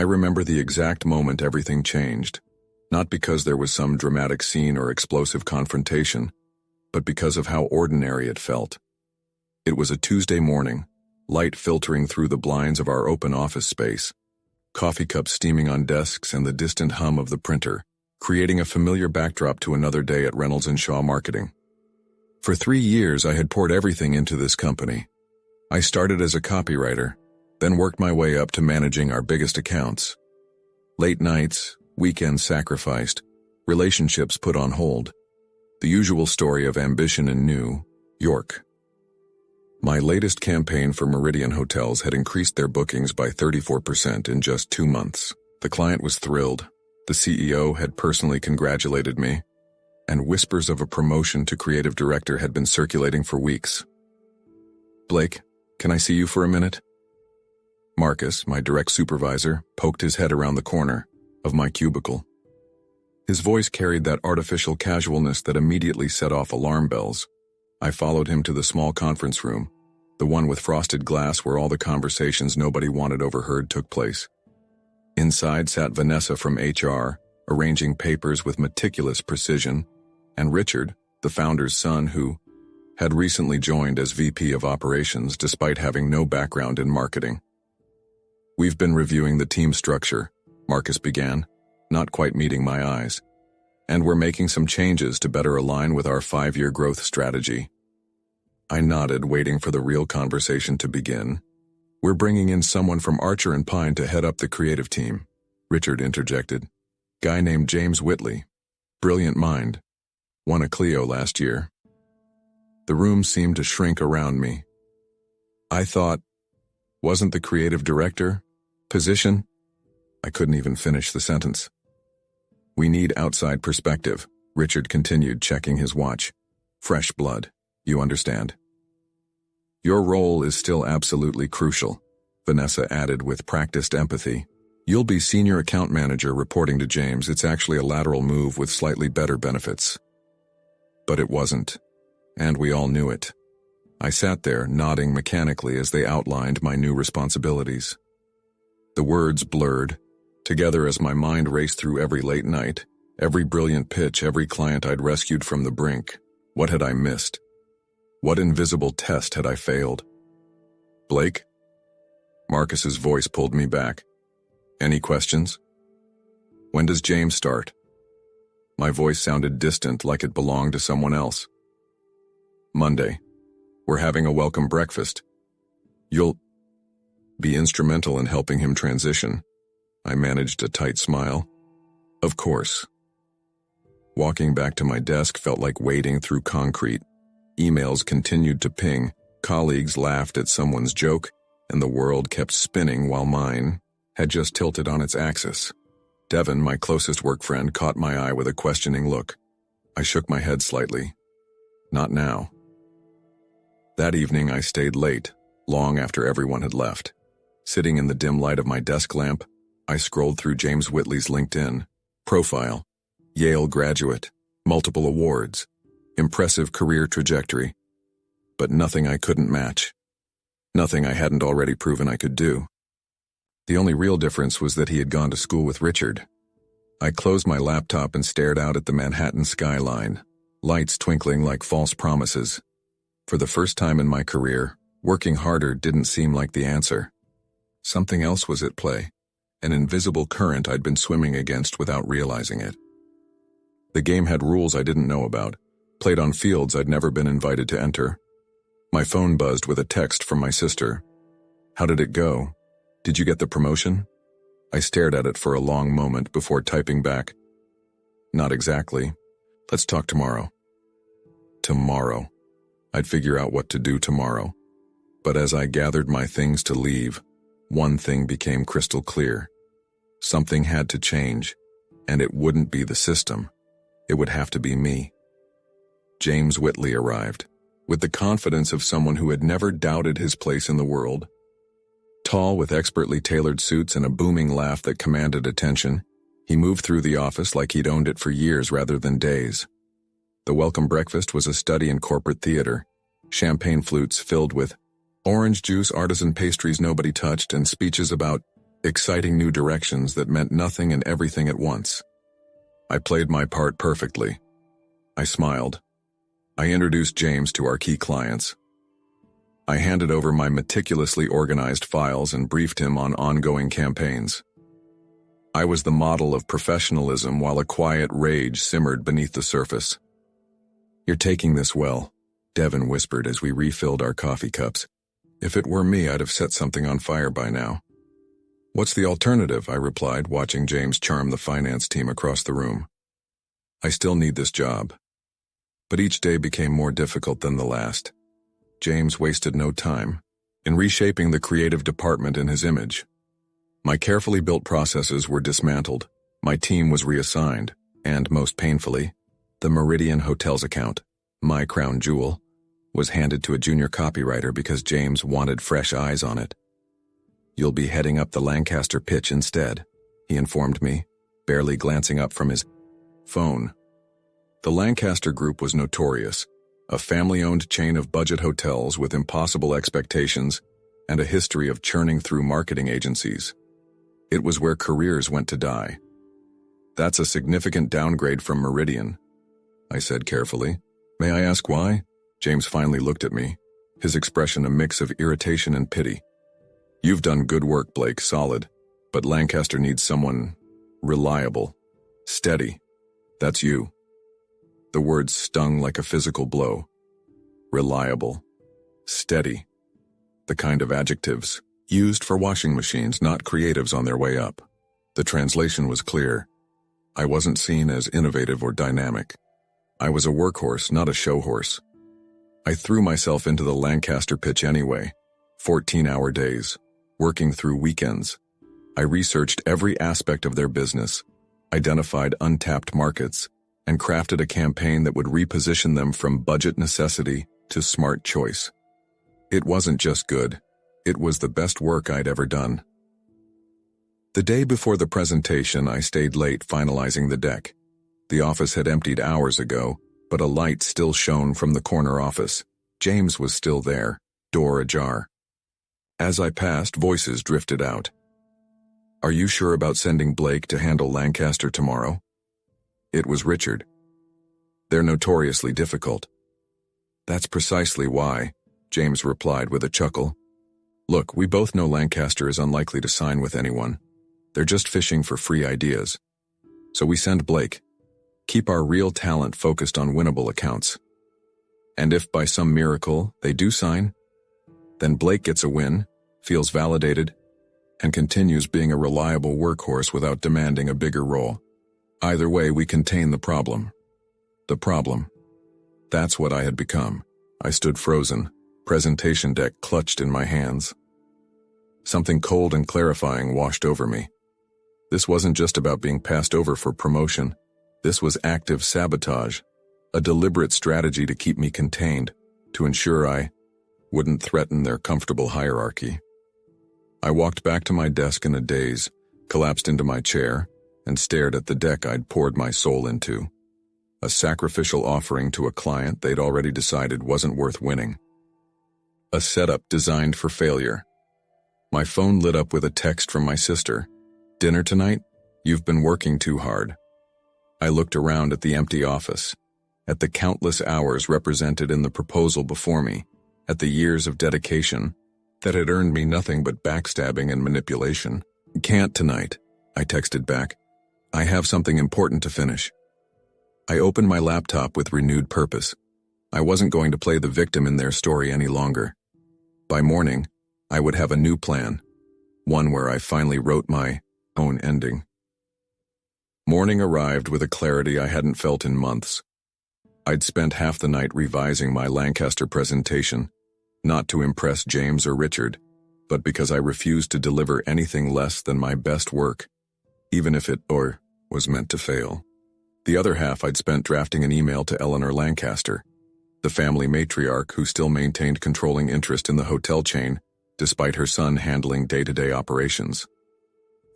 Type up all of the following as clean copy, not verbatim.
remember the exact moment everything changed, not because there was some dramatic scene or explosive confrontation, but because of how ordinary it felt. It was a Tuesday morning, light filtering through the blinds of our open office space, coffee cups steaming on desks and the distant hum of the printer, creating a familiar backdrop to another day at Reynolds & Shaw Marketing. For 3 years, I had poured everything into this company. I started as a copywriter, then worked my way up to managing our biggest accounts. Late nights, weekends sacrificed, relationships put on hold. The usual story of ambition in New York. My latest campaign for Meridian Hotels had increased their bookings by 34% in just 2 months. The client was thrilled. The CEO had personally congratulated me, and whispers of a promotion to creative director had been circulating for weeks. "Blake, can I see you for a minute?" Marcus, my direct supervisor, poked his head around the corner of my cubicle. His voice carried that artificial casualness that immediately set off alarm bells. I followed him to the small conference room, the one with frosted glass where all the conversations nobody wanted overheard took place. Inside sat Vanessa from HR, arranging papers with meticulous precision, and Richard, the founder's son who had recently joined as VP of Operations despite having no background in marketing. "We've been reviewing the team structure," Marcus began, not quite meeting my eyes, "and we're making some changes to better align with our 5-year growth strategy." I nodded, waiting for the real conversation to begin. "We're bringing in someone from Archer & Pine to head up the creative team," Richard interjected. "Guy named James Whitley. Brilliant mind. Won a Clio last year." The room seemed to shrink around me. I thought, wasn't the creative director position? I couldn't even finish the sentence. "We need outside perspective," Richard continued, checking his watch. "Fresh blood, you understand." "Your role is still absolutely crucial," Vanessa added with practiced empathy. "You'll be senior account manager reporting to James. It's actually a lateral move with slightly better benefits." But it wasn't, and we all knew it. I sat there, nodding mechanically as they outlined my new responsibilities. The words blurred together as my mind raced through every late night, every brilliant pitch, every client I'd rescued from the brink. What had I missed? What invisible test had I failed? "Blake?" Marcus's voice pulled me back. "Any questions?" "When does James start?" My voice sounded distant, like it belonged to someone else. "Monday. We're having a welcome breakfast. You'll be instrumental in helping him transition." I managed a tight smile. "Of course." Walking back to my desk felt like wading through concrete. Emails continued to ping, colleagues laughed at someone's joke, and the world kept spinning while mine had just tilted on its axis. Devin, my closest work friend, caught my eye with a questioning look. I shook my head slightly. Not now. That evening I stayed late, long after everyone had left. Sitting in the dim light of my desk lamp, I scrolled through James Whitley's LinkedIn profile. Yale graduate, multiple awards, impressive career trajectory. But nothing I couldn't match. Nothing I hadn't already proven I could do. The only real difference was that he had gone to school with Richard. I closed my laptop and stared out at the Manhattan skyline, lights twinkling like false promises. For the first time in my career, working harder didn't seem like the answer. Something else was at play, an invisible current I'd been swimming against without realizing it. The game had rules I didn't know about, played on fields I'd never been invited to enter. My phone buzzed with a text from my sister. "How did it go? Did you get the promotion?" I stared at it for a long moment before typing back, "Not exactly. Let's talk tomorrow." Tomorrow. I'd figure out what to do tomorrow. But as I gathered my things to leave, one thing became crystal clear. Something had to change, and it wouldn't be the system. It would have to be me. James Whitley arrived, with the confidence of someone who had never doubted his place in the world. Tall, with expertly tailored suits and a booming laugh that commanded attention, he moved through the office like he'd owned it for years rather than days. The welcome breakfast was a study in corporate theater, champagne flutes filled with orange juice, artisan pastries nobody touched, and speeches about exciting new directions that meant nothing and everything at once. I played my part perfectly. I smiled. I introduced James to our key clients. I handed over my meticulously organized files and briefed him on ongoing campaigns. I was the model of professionalism while a quiet rage simmered beneath the surface. "You're taking this well," Devin whispered as we refilled our coffee cups. "If it were me, I'd have set something on fire by now." "What's the alternative?" I replied, watching James charm the finance team across the room. "I still need this job." But each day became more difficult than the last. James wasted no time in reshaping the creative department in his image. My carefully built processes were dismantled, my team was reassigned, and, most painfully, the Meridian Hotels account, my crown jewel, was handed to a junior copywriter because James wanted fresh eyes on it. "You'll be heading up the Lancaster pitch instead," he informed me, barely glancing up from his phone. The Lancaster Group was notorious, a family-owned chain of budget hotels with impossible expectations and a history of churning through marketing agencies. It was where careers went to die. "That's a significant downgrade from Meridian," I said carefully. "May I ask why?" James finally looked at me, his expression a mix of irritation and pity. "You've done good work, Blake, solid, but Lancaster needs someone reliable, steady. That's you." The words stung like a physical blow. Reliable, steady, the kind of adjectives used for washing machines, not creatives on their way up. The translation was clear. I wasn't seen as innovative or dynamic. I was a workhorse, not a show horse. I threw myself into the Lancaster pitch anyway, 14-hour days, working through weekends. I researched every aspect of their business, identified untapped markets, and crafted a campaign that would reposition them from budget necessity to smart choice. It wasn't just good, it was the best work I'd ever done. The day before the presentation, I stayed late finalizing the deck. The office had emptied hours ago, but a light still shone from the corner office. James was still there, door ajar. As I passed, voices drifted out. "Are you sure about sending Blake to handle Lancaster tomorrow?" It was Richard. "They're notoriously difficult." "That's precisely why," James replied with a chuckle. "Look, we both know Lancaster is unlikely to sign with anyone. They're just fishing for free ideas. So we send Blake. Keep our real talent focused on winnable accounts. And if by some miracle they do sign, then Blake gets a win, feels validated, and continues being a reliable workhorse without demanding a bigger role. Either way, we contain the problem." The problem. That's what I had become. I stood frozen, presentation deck clutched in my hands. Something cold and clarifying washed over me. This wasn't just about being passed over for promotion. This was active sabotage, a deliberate strategy to keep me contained, to ensure I wouldn't threaten their comfortable hierarchy. I walked back to my desk in a daze, collapsed into my chair, and stared at the deck I'd poured my soul into. A sacrificial offering to a client they'd already decided wasn't worth winning. A setup designed for failure. My phone lit up with a text from my sister. "Dinner tonight? You've been working too hard." I looked around at the empty office, at the countless hours represented in the proposal before me, at the years of dedication that had earned me nothing but backstabbing and manipulation. "Can't tonight," I texted back. "I have something important to finish." I opened my laptop with renewed purpose. I wasn't going to play the victim in their story any longer. By morning, I would have a new plan, one where I finally wrote my own ending. Morning arrived with a clarity I hadn't felt in months. I'd spent half the night revising my Lancaster presentation, not to impress James or Richard, but because I refused to deliver anything less than my best work, even if it was meant to fail. The other half I'd spent drafting an email to Eleanor Lancaster, the family matriarch who still maintained controlling interest in the hotel chain, despite her son handling day-to-day operations.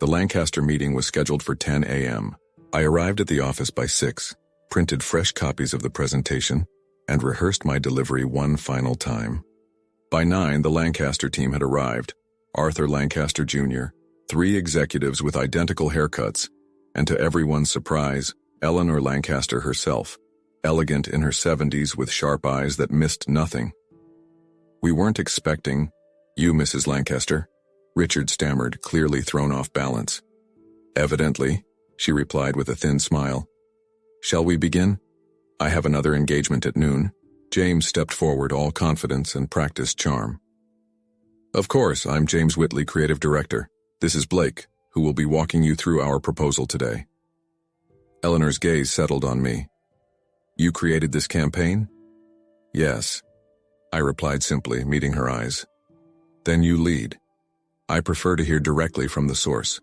The Lancaster meeting was scheduled for 10 a.m. I arrived at the office by 6, printed fresh copies of the presentation, and rehearsed my delivery one final time. By 9, the Lancaster team had arrived. Arthur Lancaster Jr., 3 executives with identical haircuts, and to everyone's surprise, Eleanor Lancaster herself, elegant in her 70s with sharp eyes that missed nothing. "We weren't expecting you, Mrs. Lancaster," Richard stammered, clearly thrown off balance. "Evidently," she replied with a thin smile. "Shall we begin? I have another engagement at noon." James stepped forward, all confidence and practiced charm. "Of course, I'm James Whitley, Creative Director. This is Blake, who will be walking you through our proposal today." Eleanor's gaze settled on me. "You created this campaign?" "Yes," I replied simply, meeting her eyes. "Then you lead. I prefer to hear directly from the source."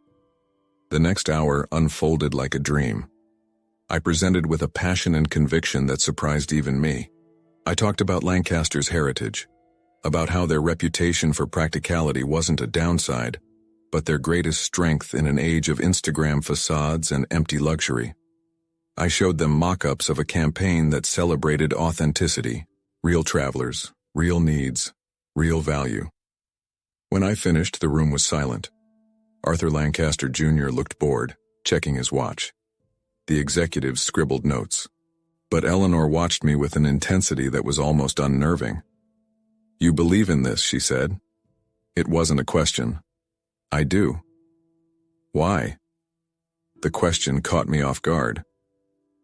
The next hour unfolded like a dream. I presented with a passion and conviction that surprised even me. I talked about Lancaster's heritage, about how their reputation for practicality wasn't a downside, but their greatest strength in an age of Instagram facades and empty luxury. I showed them mock-ups of a campaign that celebrated authenticity, real travelers, real needs, real value. When I finished, the room was silent. Arthur Lancaster Jr. looked bored, checking his watch. The executives scribbled notes. But Eleanor watched me with an intensity that was almost unnerving. "You believe in this," she said. It wasn't a question. "I do." "Why?" The question caught me off guard.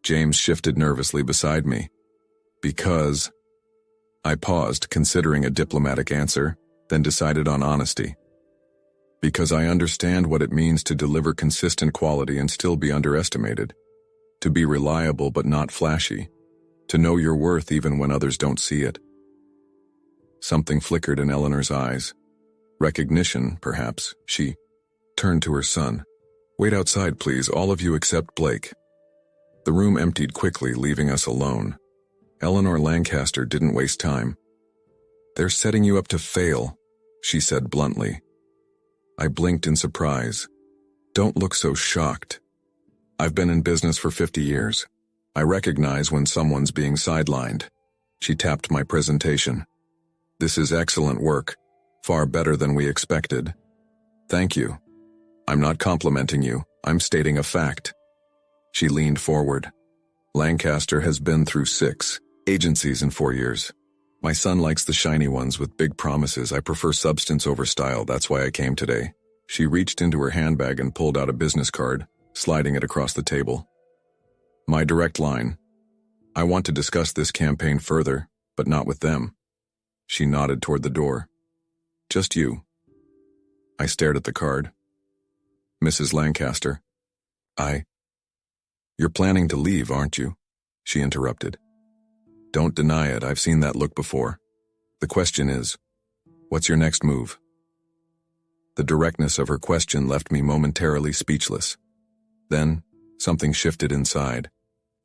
James shifted nervously beside me. "Because..." I paused, considering a diplomatic answer, then decided on honesty. "Because I understand what it means to deliver consistent quality and still be underestimated. To be reliable but not flashy. To know your worth even when others don't see it." Something flickered in Eleanor's eyes. Recognition, perhaps. She turned to her son. "Wait outside, please, all of you except Blake." The room emptied quickly, leaving us alone. Eleanor Lancaster didn't waste time. "They're setting you up to fail," she said bluntly. I blinked in surprise. "Don't look so shocked. I've been in business for 50 years. I recognize when someone's being sidelined." She tapped my presentation. "This is excellent work, far better than we expected." "Thank you. I'm not complimenting you, I'm stating a fact." She leaned forward. "Lancaster has been through 6 agencies in 4 years. My son likes the shiny ones with big promises. I prefer substance over style, that's why I came today." She reached into her handbag and pulled out a business card, sliding it across the table. "My direct line. I want to discuss this campaign further, but not with them." She nodded toward the door. "Just you." I stared at the card. "Mrs. Lancaster, You're planning to leave, aren't you?" She interrupted. "Don't deny it, I've seen that look before. The question is, what's your next move?" The directness of her question left me momentarily speechless. Then, something shifted inside,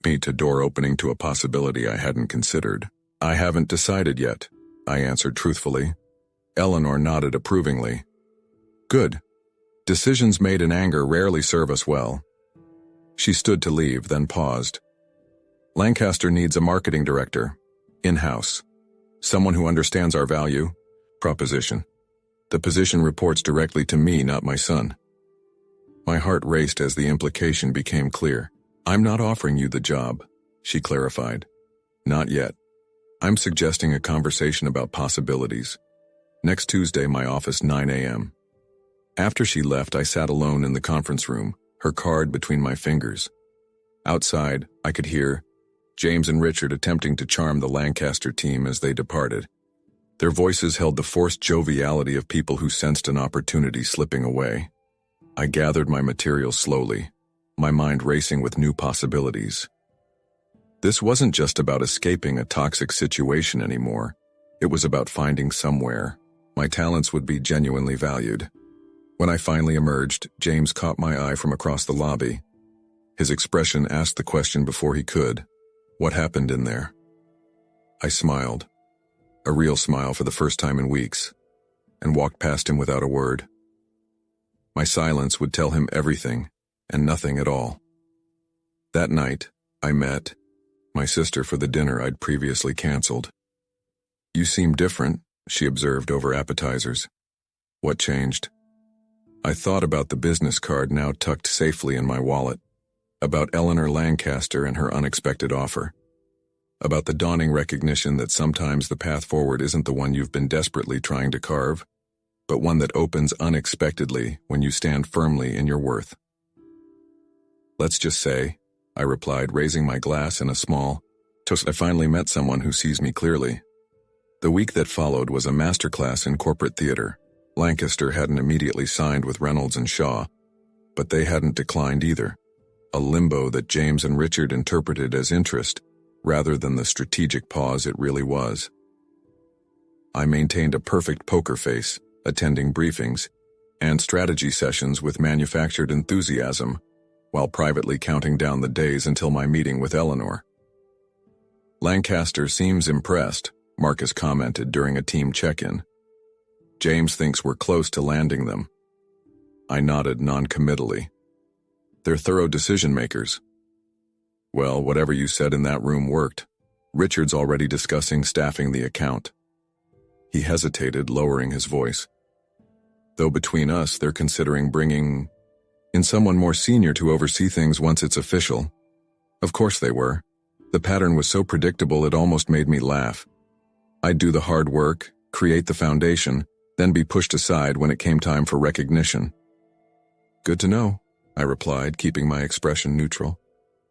me to door opening to a possibility I hadn't considered. "I haven't decided yet," I answered truthfully. Eleanor nodded approvingly. "Good. Decisions made in anger rarely serve us well." She stood to leave, then paused. "Lancaster needs a marketing director, in-house. Someone who understands our value proposition. The position reports directly to me, not my son." My heart raced as the implication became clear. "I'm not offering you the job," she clarified. "Not yet. I'm suggesting a conversation about possibilities. Next Tuesday, my office, 9 a.m. After she left, I sat alone in the conference room, her card between my fingers. Outside, I could hear James and Richard attempting to charm the Lancaster team as they departed. Their voices held the forced joviality of people who sensed an opportunity slipping away. I gathered my materials slowly, my mind racing with new possibilities. This wasn't just about escaping a toxic situation anymore. It was about finding somewhere my talents would be genuinely valued. When I finally emerged, James caught my eye from across the lobby. His expression asked the question before he could. "What happened in there?" I smiled, a real smile for the first time in weeks, and walked past him without a word. My silence would tell him everything and nothing at all. That night, I met my sister for the dinner I'd previously canceled. "You seem different," she observed over appetizers. "What changed?" I thought about the business card now tucked safely in my wallet, about Eleanor Lancaster and her unexpected offer, about the dawning recognition that sometimes the path forward isn't the one you've been desperately trying to carve, but one that opens unexpectedly when you stand firmly in your worth. Let's just say, I replied, raising my glass in a small toast, I finally met someone who sees me clearly. The week that followed was a masterclass in corporate theater. Lancaster hadn't immediately signed with Reynolds and Shaw, but they hadn't declined either, a limbo that James and Richard interpreted as interest rather than the strategic pause it really was. I maintained a perfect poker face, attending briefings and strategy sessions with manufactured enthusiasm, while privately counting down the days until my meeting with Eleanor. Lancaster seems impressed, Marcus commented during a team check-in. James thinks we're close to landing them. I nodded non-committally. They're thorough decision-makers. Well, whatever you said in that room worked. Richard's already discussing staffing the account. He hesitated, lowering his voice. Though between us, they're considering bringing in someone more senior to oversee things once it's official. Of course they were. The pattern was so predictable it almost made me laugh. I'd do the hard work, create the foundation, then be pushed aside when it came time for recognition. Good to know, I replied, keeping my expression neutral.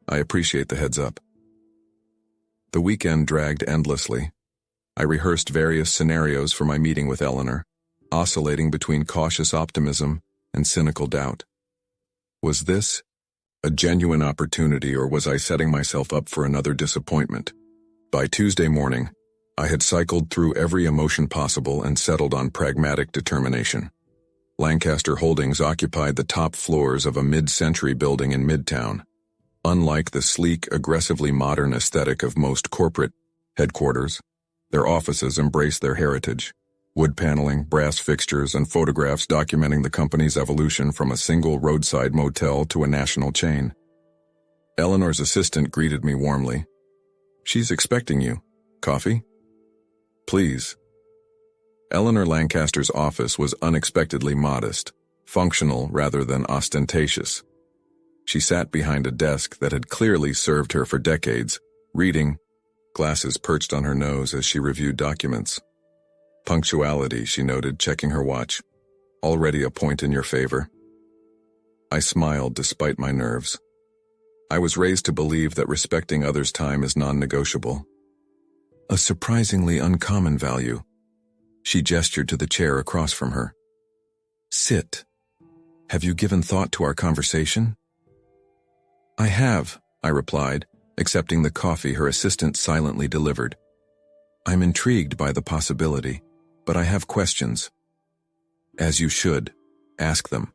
I appreciate the heads up. The weekend dragged endlessly. I rehearsed various scenarios for my meeting with Eleanor, oscillating between cautious optimism and cynical doubt. Was this a genuine opportunity, or was I setting myself up for another disappointment? By Tuesday morning, I had cycled through every emotion possible and settled on pragmatic determination. Lancaster Holdings occupied the top floors of a mid-century building in Midtown. Unlike the sleek, aggressively modern aesthetic of most corporate headquarters, their offices embraced their heritage. Wood paneling, brass fixtures, and photographs documenting the company's evolution from a single roadside motel to a national chain. Eleanor's assistant greeted me warmly. She's expecting you. Coffee? Please. Eleanor Lancaster's office was unexpectedly modest, functional rather than ostentatious. She sat behind a desk that had clearly served her for decades, reading, glasses perched on her nose as she reviewed documents. Punctuality, she noted, checking her watch. Already a point in your favor. I smiled despite my nerves. I was raised to believe that respecting others' time is non-negotiable. A surprisingly uncommon value. She gestured to the chair across from her. Sit. Have you given thought to our conversation? I have, I replied, accepting the coffee her assistant silently delivered. I'm intrigued by the possibility, but I have questions. As you should, ask them.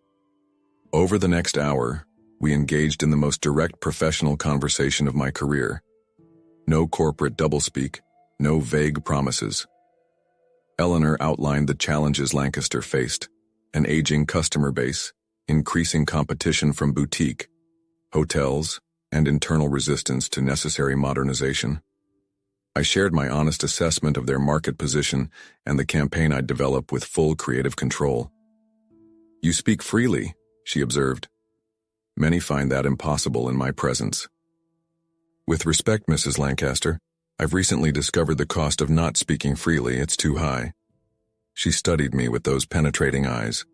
Over the next hour, we engaged in the most direct professional conversation of my career. No corporate doublespeak, no vague promises. Eleanor outlined the challenges Lancaster faced: an aging customer base, increasing competition from boutique, hotels, and internal resistance to necessary modernization. I shared my honest assessment of their market position and the campaign I'd develop with full creative control. You speak freely, she observed. Many find that impossible in my presence. With respect, Mrs. Lancaster, I've recently discovered the cost of not speaking freely. It's too high. She studied me with those penetrating eyes.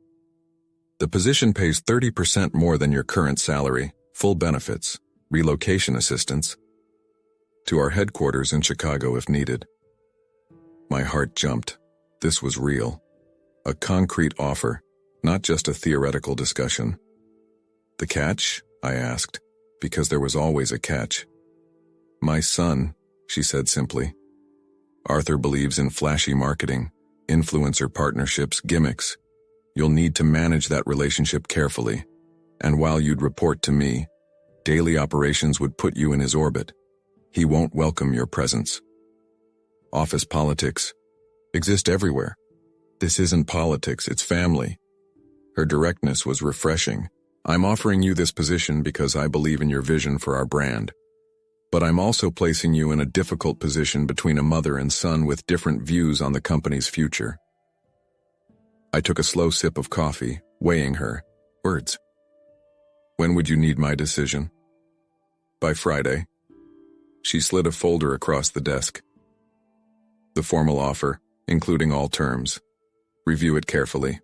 The position pays 30% more than your current salary, full benefits, relocation assistance, to our headquarters in Chicago if needed. My heart jumped. This was real. A concrete offer, not just a theoretical discussion. The catch? I asked, because there was always a catch. My son, she said simply. Arthur believes in flashy marketing, influencer partnerships, gimmicks. You'll need to manage that relationship carefully. And while you'd report to me, daily operations would put you in his orbit. He won't welcome your presence. Office politics exist everywhere. This isn't politics, it's family. Her directness was refreshing. I'm offering you this position because I believe in your vision for our brand. But I'm also placing you in a difficult position between a mother and son with different views on the company's future. I took a slow sip of coffee, weighing her words. When would you need my decision? By Friday. She slid a folder across the desk. The formal offer, including all terms. Review it carefully.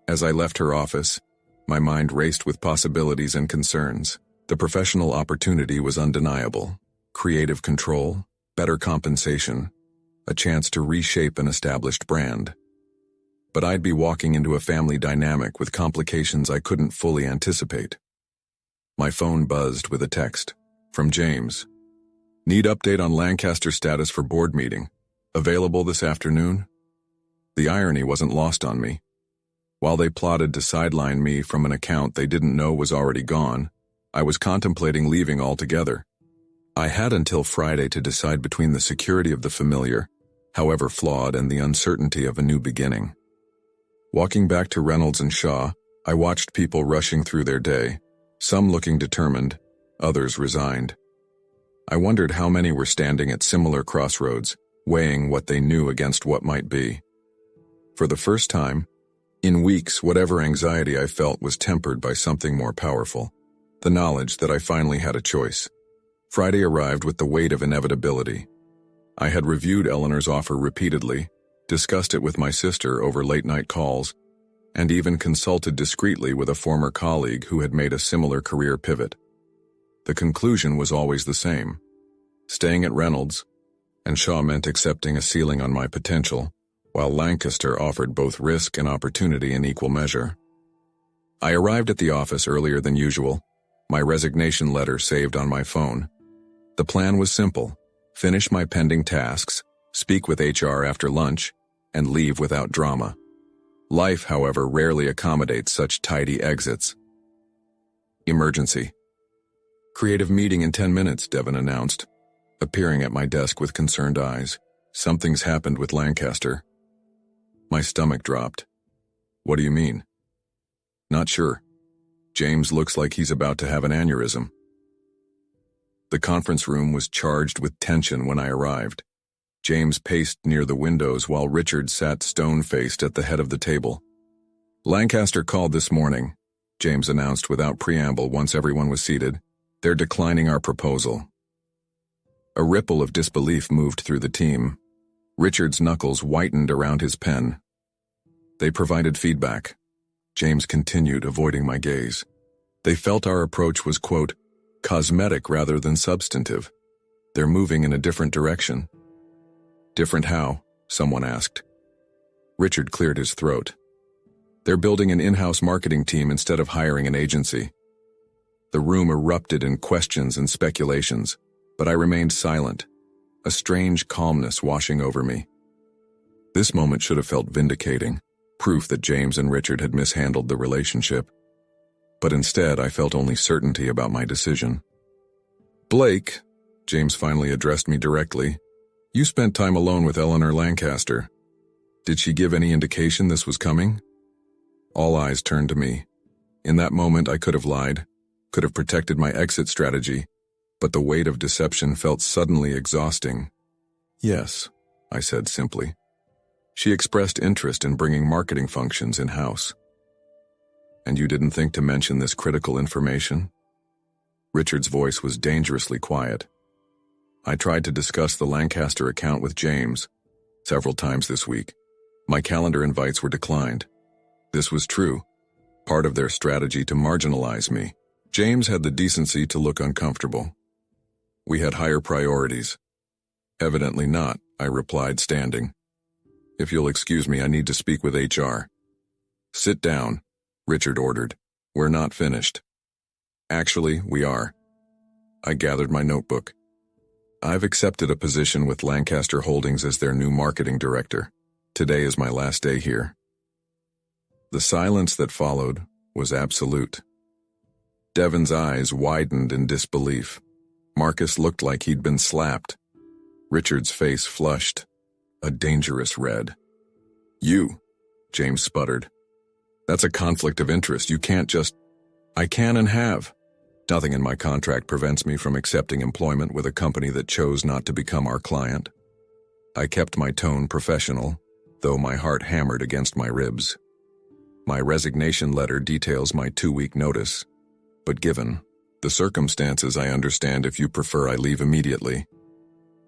As I left her office, my mind raced with possibilities and concerns. The professional opportunity was undeniable. Creative control, better compensation, a chance to reshape an established brand. But I'd be walking into a family dynamic with complications I couldn't fully anticipate. My phone buzzed with a text from James. Need update on Lancaster status for board meeting. Available this afternoon? The irony wasn't lost on me. While they plotted to sideline me from an account they didn't know was already gone, I was contemplating leaving altogether. I had until Friday to decide between the security of the familiar, however flawed, and the uncertainty of a new beginning. Walking back to Reynolds and Shaw, I watched people rushing through their day, some looking determined, others resigned. I wondered how many were standing at similar crossroads, weighing what they knew against what might be. For the first time, in weeks, whatever anxiety I felt was tempered by something more powerful, the knowledge that I finally had a choice. Friday arrived with the weight of inevitability. I had reviewed Eleanor's offer repeatedly, discussed it with my sister over late-night calls, and even consulted discreetly with a former colleague who had made a similar career pivot. The conclusion was always the same. Staying at Reynolds, and Shaw meant accepting a ceiling on my potential, while Lancaster offered both risk and opportunity in equal measure. I arrived at the office earlier than usual, my resignation letter saved on my phone. The plan was simple: finish my pending tasks, speak with HR after lunch, and leave without drama. Life, however, rarely accommodates such tidy exits. Emergency. Creative meeting in 10 minutes, Devon announced, appearing at my desk with concerned eyes. Something's happened with Lancaster. My stomach dropped. What do you mean? Not sure. James looks like he's about to have an aneurysm. The conference room was charged with tension when I arrived. James paced near the windows while Richard sat stone-faced at the head of the table. Lancaster called this morning, James announced without preamble once everyone was seated. They're declining our proposal. A ripple of disbelief moved through the team. Richard's knuckles whitened around his pen. They provided feedback. James continued, avoiding my gaze. They felt our approach was, quote, cosmetic rather than substantive. They're moving in a different direction. Different how? Someone asked. Richard cleared his throat. They're building an in-house marketing team instead of hiring an agency. The room erupted in questions and speculations, but I remained silent, a strange calmness washing over me. This moment should have felt vindicating, proof that James and Richard had mishandled the relationship. But instead, I felt only certainty about my decision. Blake, James finally addressed me directly, you spent time alone with Eleanor Lancaster. Did she give any indication this was coming? All eyes turned to me. In that moment, I could have lied, could have protected my exit strategy, but the weight of deception felt suddenly exhausting. Yes, I said simply. She expressed interest in bringing marketing functions in-house. And you didn't think to mention this critical information? Richard's voice was dangerously quiet. I tried to discuss the Lancaster account with James several times this week. My calendar invites were declined. This was true, part of their strategy to marginalize me. James had the decency to look uncomfortable. We had higher priorities. Evidently not, I replied, standing. If you'll excuse me, I need to speak with HR. Sit down, Richard ordered. We're not finished. Actually, we are. I gathered my notebook. I've accepted a position with Lancaster Holdings as their new marketing director. Today is my last day here. The silence that followed was absolute. Devon's eyes widened in disbelief. Marcus looked like he'd been slapped. Richard's face flushed, a dangerous red. You, James sputtered. That's a conflict of interest. You can't just... I can and have. Nothing in my contract prevents me from accepting employment with a company that chose not to become our client. I kept my tone professional, though my heart hammered against my ribs. My resignation letter details my 2-week notice. But given the circumstances, I understand if you prefer I leave immediately.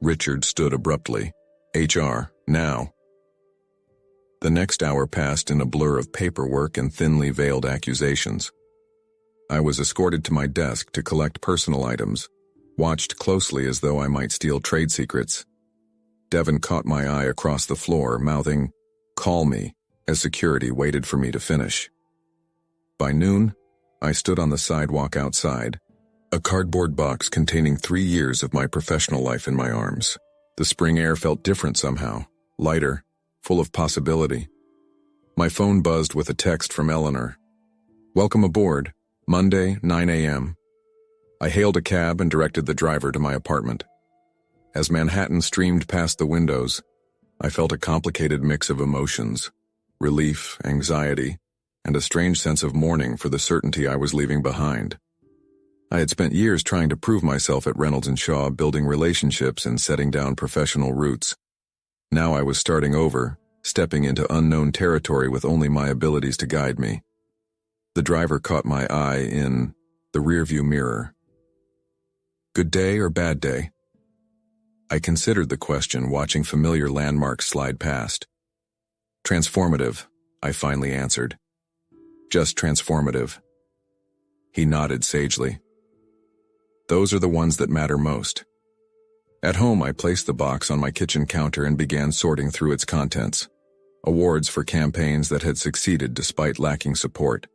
Richard stood abruptly. HR, now. The next hour passed in a blur of paperwork and thinly veiled accusations. I was escorted to my desk to collect personal items, watched closely as though I might steal trade secrets. Devon caught my eye across the floor, mouthing, "Call me," as security waited for me to finish. By noon, I stood on the sidewalk outside, a cardboard box containing 3 years of my professional life in my arms. The spring air felt different somehow, lighter, full of possibility. My phone buzzed with a text from Eleanor. "Welcome aboard, Monday, 9 a.m. I hailed a cab and directed the driver to my apartment. As Manhattan streamed past the windows, I felt a complicated mix of emotions, relief, anxiety, and a strange sense of mourning for the certainty I was leaving behind. I had spent years trying to prove myself at Reynolds & Shaw, building relationships and setting down professional roots. Now I was starting over, stepping into unknown territory with only my abilities to guide me. The driver caught my eye in the rearview mirror. "Good day or bad day?" I considered the question, watching familiar landmarks slide past. "Transformative," I finally answered. "Just transformative." He nodded sagely. "Those are the ones that matter most." At home, I placed the box on my kitchen counter and began sorting through its contents. Awards for campaigns that had succeeded despite lacking support.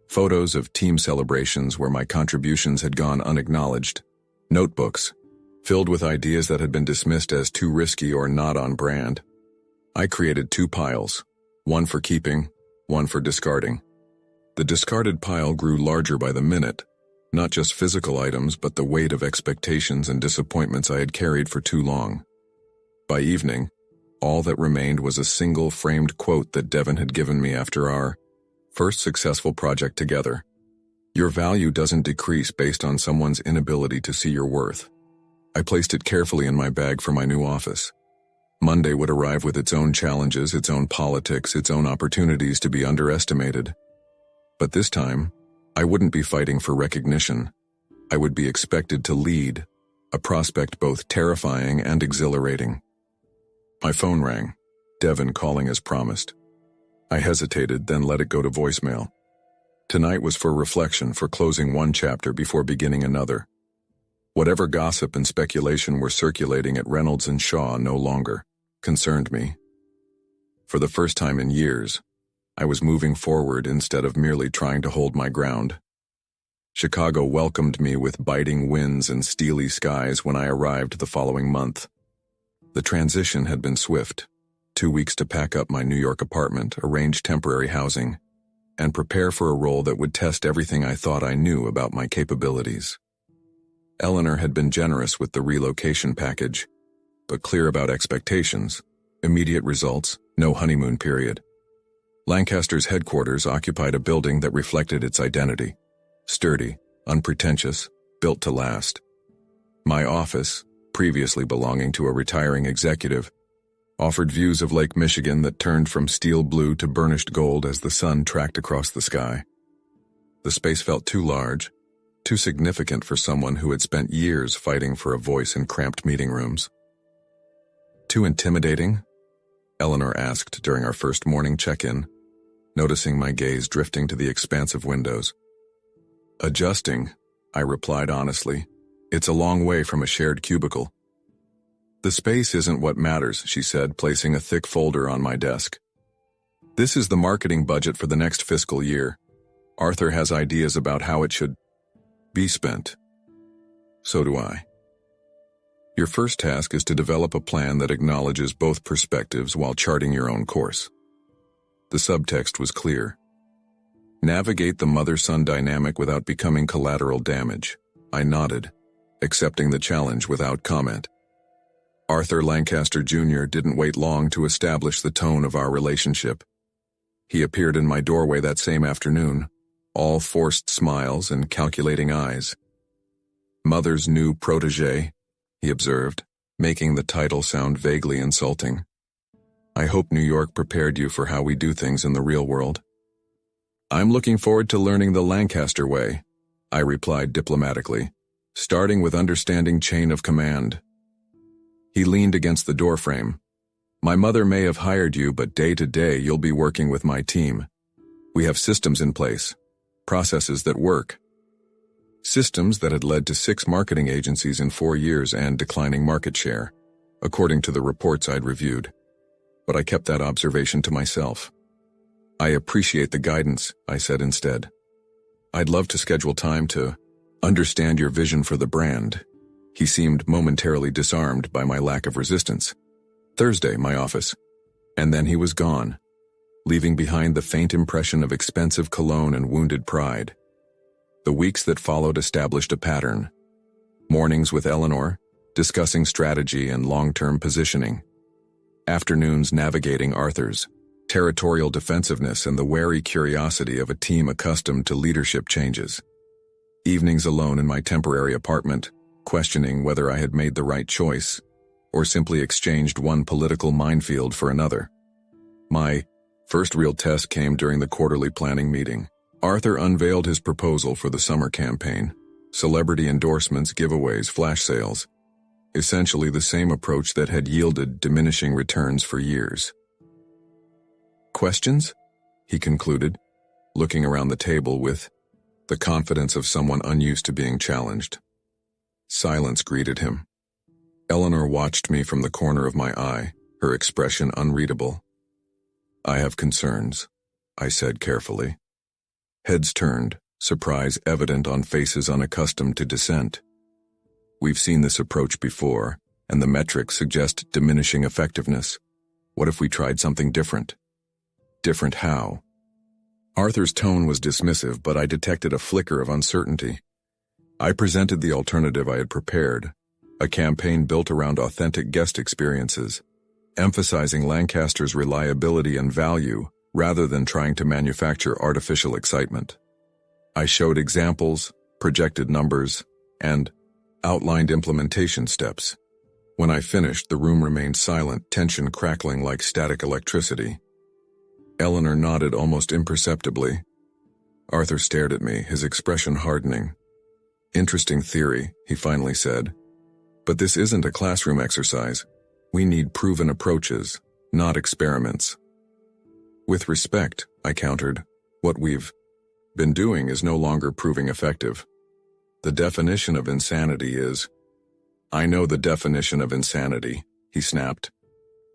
Photos of team celebrations where my contributions had gone unacknowledged. Notebooks, filled with ideas that had been dismissed as too risky or not on brand. I created 2 piles, one for keeping, one for discarding. The discarded pile grew larger by the minute, not just physical items but the weight of expectations and disappointments I had carried for too long. By evening, all that remained was a single framed quote that Devon had given me after our first successful project together. "Your value doesn't decrease based on someone's inability to see your worth." I placed it carefully in my bag for my new office. Monday would arrive with its own challenges, its own politics, its own opportunities to be underestimated. But this time, I wouldn't be fighting for recognition. I would be expected to lead, a prospect both terrifying and exhilarating. My phone rang, Devon calling as promised. I hesitated, then let it go to voicemail. Tonight was for reflection, for closing one chapter before beginning another. Whatever gossip and speculation were circulating at Reynolds & Shaw no longer concerned me. For the first time in years, I was moving forward instead of merely trying to hold my ground. Chicago welcomed me with biting winds and steely skies when I arrived the following month. The transition had been swift. 2 weeks to pack up my New York apartment, arrange temporary housing, and prepare for a role that would test everything I thought I knew about my capabilities. Eleanor had been generous with the relocation package, but clear about expectations, immediate results, no honeymoon period. Lancaster's headquarters occupied a building that reflected its identity. Sturdy, unpretentious, built to last. My office, previously belonging to a retiring executive, offered views of Lake Michigan that turned from steel blue to burnished gold as the sun tracked across the sky. The space felt too large, too significant for someone who had spent years fighting for a voice in cramped meeting rooms. "Too intimidating?" Eleanor asked during our first morning check-in, noticing my gaze drifting to the expansive windows. "Adjusting," I replied honestly. "It's a long way from a shared cubicle." "The space isn't what matters," she said, placing a thick folder on my desk. "This is the marketing budget for the next fiscal year. Arthur has ideas about how it should be spent. So do I. Your first task is to develop a plan that acknowledges both perspectives while charting your own course." The subtext was clear. Navigate the mother-son dynamic without becoming collateral damage. I nodded, accepting the challenge without comment. Arthur Lancaster Jr. didn't wait long to establish the tone of our relationship. He appeared in my doorway that same afternoon, all forced smiles and calculating eyes. "Mother's new protégé," he observed, making the title sound vaguely insulting. "I hope New York prepared you for how we do things in the real world." I'm looking forward to learning the Lancaster way, I replied diplomatically, starting with understanding chain of command. He leaned against the doorframe. My mother may have hired you, but day to day you'll be working with my team. We have systems in place, processes that work. Systems that had led to 6 marketing agencies in 4 years and declining market share, according to the reports I'd reviewed. But I kept that observation to myself. I appreciate the guidance, I said instead. I'd love to schedule time to understand your vision for the brand. He seemed momentarily disarmed by my lack of resistance. Thursday, my office. And then he was gone, leaving behind the faint impression of expensive cologne and wounded pride. The weeks that followed established a pattern. Mornings with Eleanor, discussing strategy and long-term positioning. Afternoons navigating Arthur's territorial defensiveness and the wary curiosity of a team accustomed to leadership changes. Evenings alone in my temporary apartment, questioning whether I had made the right choice, or simply exchanged one political minefield for another. My first real test came during the quarterly planning meeting. Arthur unveiled his proposal for the summer campaign: celebrity endorsements, giveaways, flash sales. Essentially the same approach that had yielded diminishing returns for years. Questions? He concluded, looking around the table with the confidence of someone unused to being challenged. Silence greeted him. Eleanor watched me from the corner of my eye, her expression unreadable. I have concerns, I said carefully. Heads turned, surprise evident on faces unaccustomed to dissent. We've seen this approach before, and the metrics suggest diminishing effectiveness. What if we tried something different? Different how? Arthur's tone was dismissive, but I detected a flicker of uncertainty. I presented the alternative I had prepared, a campaign built around authentic guest experiences, emphasizing Lancaster's reliability and value rather than trying to manufacture artificial excitement. I showed examples, projected numbers, and outlined implementation steps. When I finished, the room remained silent, tension crackling like static electricity. Eleanor nodded almost imperceptibly. Arthur stared at me, his expression hardening. Interesting theory, he finally said. But this isn't a classroom exercise. We need proven approaches, not experiments. With respect, I countered, what we've been doing is no longer proving effective. The definition of insanity is— I know the definition of insanity, he snapped.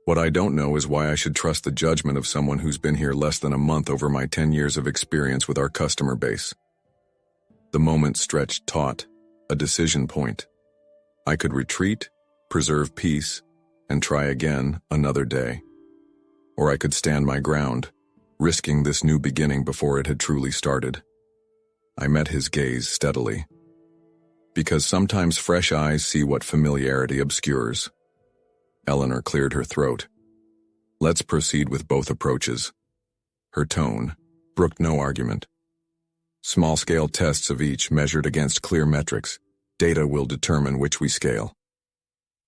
What I don't know is why I should trust the judgment of someone who's been here less than a month over my 10 years of experience with our customer base. The moment stretched taut, a decision point. I could retreat, preserve peace, and try again another day. Or I could stand my ground, risking this new beginning before it had truly started. I met his gaze steadily. Because sometimes fresh eyes see what familiarity obscures. Eleanor cleared her throat. Let's proceed with both approaches. Her tone brooked no argument. Small-scale tests of each measured against clear metrics. Data will determine which we scale.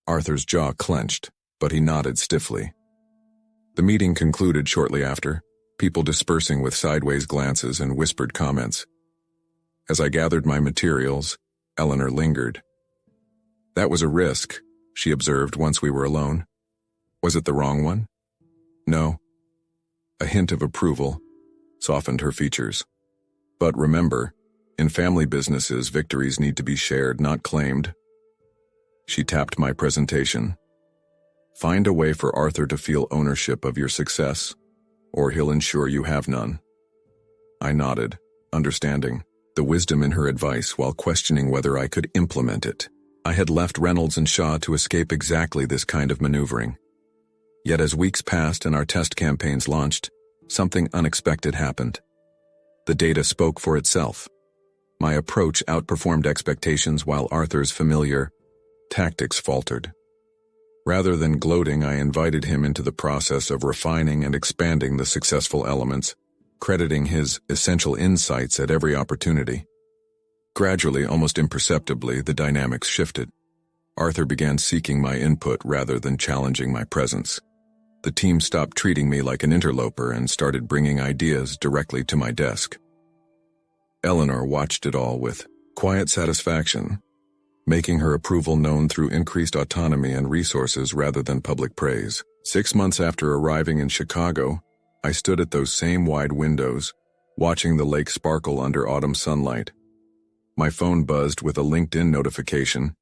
Arthur's jaw clenched, but he nodded stiffly. The meeting concluded shortly after, people dispersing with sideways glances and whispered comments. As I gathered my materials, Eleanor lingered. That was a risk, she observed once we were alone. Was it the wrong one? No. A hint of approval softened her features. But remember, in family businesses, victories need to be shared, not claimed. She tapped my presentation. Find a way for Arthur to feel ownership of your success, or he'll ensure you have none. I nodded, understanding the wisdom in her advice while questioning whether I could implement it. I had left Reynolds and Shaw to escape exactly this kind of maneuvering. Yet as weeks passed and our test campaigns launched, something unexpected happened. The data spoke for itself. My approach outperformed expectations while Arthur's familiar tactics faltered. Rather than gloating, I invited him into the process of refining and expanding the successful elements, crediting his essential insights at every opportunity. Gradually, almost imperceptibly, the dynamics shifted. Arthur began seeking my input rather than challenging my presence. The team stopped treating me like an interloper and started bringing ideas directly to my desk. Eleanor watched it all with quiet satisfaction, making her approval known through increased autonomy and resources rather than public praise. 6 months after arriving in Chicago, I stood at those same wide windows, watching the lake sparkle under autumn sunlight. My phone buzzed with a LinkedIn notification.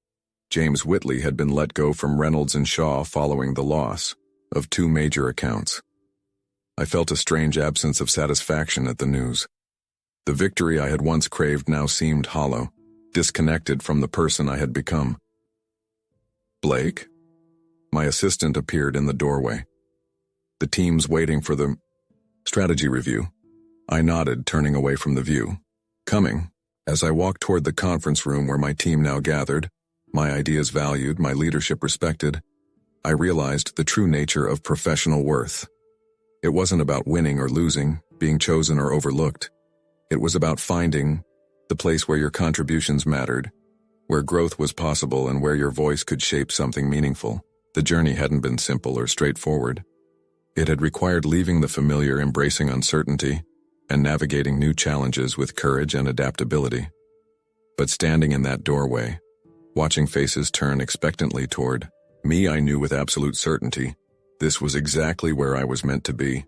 James Whitley had been let go from Reynolds and Shaw following the loss of 2 major accounts. I felt a strange absence of satisfaction at the news. The victory I had once craved now seemed hollow, disconnected from the person I had become. Blake? My assistant appeared in the doorway. The team's waiting for the strategy review. I nodded, turning away from the view. Coming. As I walked toward the conference room where my team now gathered, my ideas valued, my leadership respected, I realized the true nature of professional worth. It wasn't about winning or losing, being chosen or overlooked. It was about finding the place where your contributions mattered, where growth was possible and where your voice could shape something meaningful. The journey hadn't been simple or straightforward. It had required leaving the familiar, embracing uncertainty, and navigating new challenges with courage and adaptability. But standing in that doorway, watching faces turn expectantly toward me, I knew with absolute certainty this was exactly where I was meant to be.